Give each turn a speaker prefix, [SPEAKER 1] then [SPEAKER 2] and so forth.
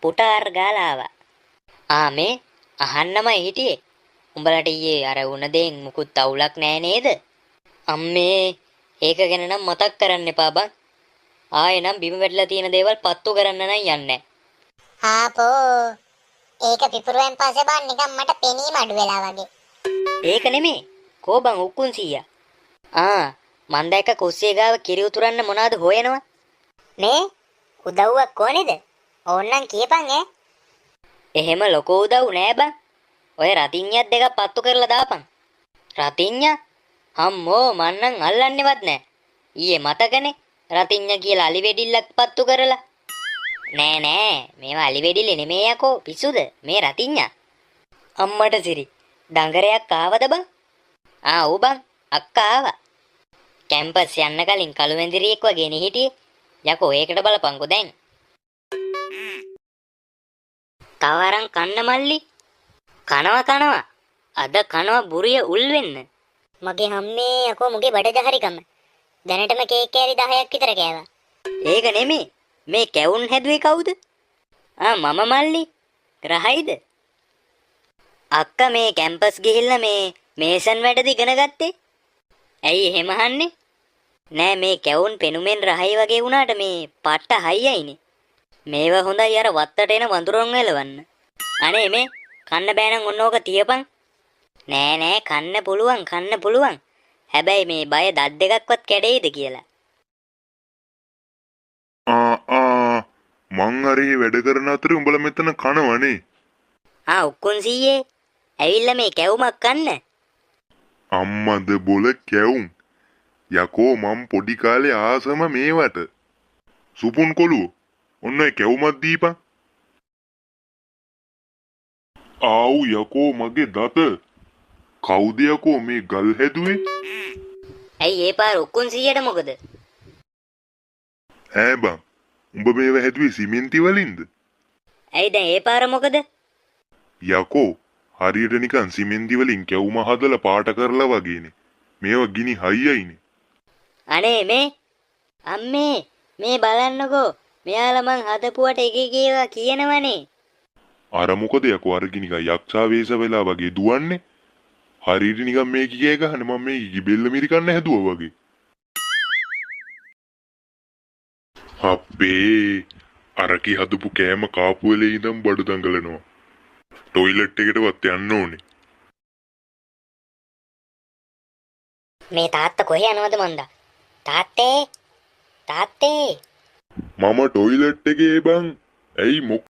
[SPEAKER 1] පුටාර් ගාලා ආවා. මේ අහන්නමයි හිටියේ. උඹලට ඊයේ අර වුණ දෙයින් මුකුත් අවුලක් නෑ නේද? අම්මේ ඒක ගැන නම් මතක් කරන්න එපා බං. ආයේ නම් බිම වැටලා තියෙන දේවල් පත්තු කරන්න නම් යන්නේ.
[SPEAKER 2] ආපෝ ඒක පිපුරුවෙන් පස්සේ බං නිකන් මට පෙනීම අඩු වෙලා වගේ.
[SPEAKER 1] ඒක නෙමෙයි. කෝ බං උක්කුන් සීයා. මන් දැක්ක කුස්සිය ගාව කිරි උතුරන්න මොනවද හොයනවා?
[SPEAKER 2] මේ උදව්වක් ඕනේද? ඕන්නම් කියපන් ඈ.
[SPEAKER 1] එහෙම ලොකෝ උදව් නෑ බං. ඔය රතිඤ්ඤත් දෙකක් පත්තු කරලා දාපන්. රතිඤ්ඤා? අම්මෝ මන් නම් අල්ලන්නේවත් නෑ. ඊයේ මතකනේ රතිඤ්ඤා කියලා අලි වෙඩිල්ලක් පත්තු කරලා. නෑ මේවා අලි වෙඩිල්ල නෙමෙයි යකෝ පිසුද මේ රතිඤ්ඤා. අම්මට සිරි දඟරයක් ආවද බං? ඔව් බං අක්කා ආවා. කැම්පස් යන්න කලින් කළුවෙන්දිරියෙක් වගේ නේ හිටියේ. යකෝ ඒකට බලපන්කෝ දැන්. තවරන් කන්න මල්ලි. කනවා. අද කනවා බුරිය උල් වෙන්න.
[SPEAKER 2] මගේ හම්මේ යකෝ මුගේ බඩ දහරිකම. දැනටම කේක් කෑලි 10ක් විතර කෑවා.
[SPEAKER 1] ඒක නෙමෙයි. මේ කැවුම් හැදුවේ කවුද? මම මල්ලි. රහයිද? අක්කා මේ කැම්පස් ගිහිල්ලා මේ මේසන් වැඩද ඉගෙන ගත්තේ? ඇයි එහෙම අහන්නේ? නෑ මේ කැවුම් පෙනුමෙන් රහයි වගේ වුණාට මේ පට්ට හයියයිනේ. මේව හොඳයි අර වත්තට එන වඳුරන් එලවන්න. අනේ මේ කන්න බෑ නම් ඔන්න ඕක තියපන්. නෑ කන්න පුළුවන්. හැබැයි මේ බය දත් දෙකක්වත් කැඩෙයිද කියලා.
[SPEAKER 3] මං හරි වැඩ කරන අතරේ උඹලා මෙතන කනවනේ.
[SPEAKER 1] උක්කුන් සීයේ ඇවිල්ලා මේ කැවුමක් කන්න.
[SPEAKER 3] අම්මද බොල කැවුම්. යකෝ මම් පොඩි කාලේ ආසම මේවට. සුපුන් කොළුව. ඔන්න ඒ කැවුමක් දීපන්. යකෝ මගේ දත. කවුද යකෝ මේ ගල් හැදුවේ?
[SPEAKER 1] ඇයි ඒ පාර උක්කුන් සීයට මොකද?
[SPEAKER 3] බං. උඹ මේව හැදුවේ සිමෙන්ති වලින්ද?
[SPEAKER 1] ඇයි දැන් ඒ පාර මොකද?
[SPEAKER 3] යකෝ හරියට නිකන් සිමෙන්ති වලින් කැවුම හදලා පාට කරලා වගේනේ. මේවා ගිනි හයියයිනේ.
[SPEAKER 1] අනේ මේ අම්මේ මේ බලන්නකෝ. මෙයාලා මං හදපුවට එක ඒවා කියනවනේ.
[SPEAKER 3] අර මොකද යකෝ අර නිකන් යක්ෂා වේශ වෙලා වගේ දුවන්නේ. හරියට නිකන් මේ කිකේ ගහන්නේ මම මේ බෙල්ල මිරිකන්න හැදුවා වගේ. අපේ අරකි හදපු කෑම කාපු වෙලේ ඉඳන් බඩ දඟලනවා. ටොයිලට් එකටවත් යන්න ඕනේ.
[SPEAKER 2] මේ තාත්තා කොහේ යනවද මන්දා? තාත්තේ
[SPEAKER 3] මම ටොයිලට් එකේ බං. ඇයි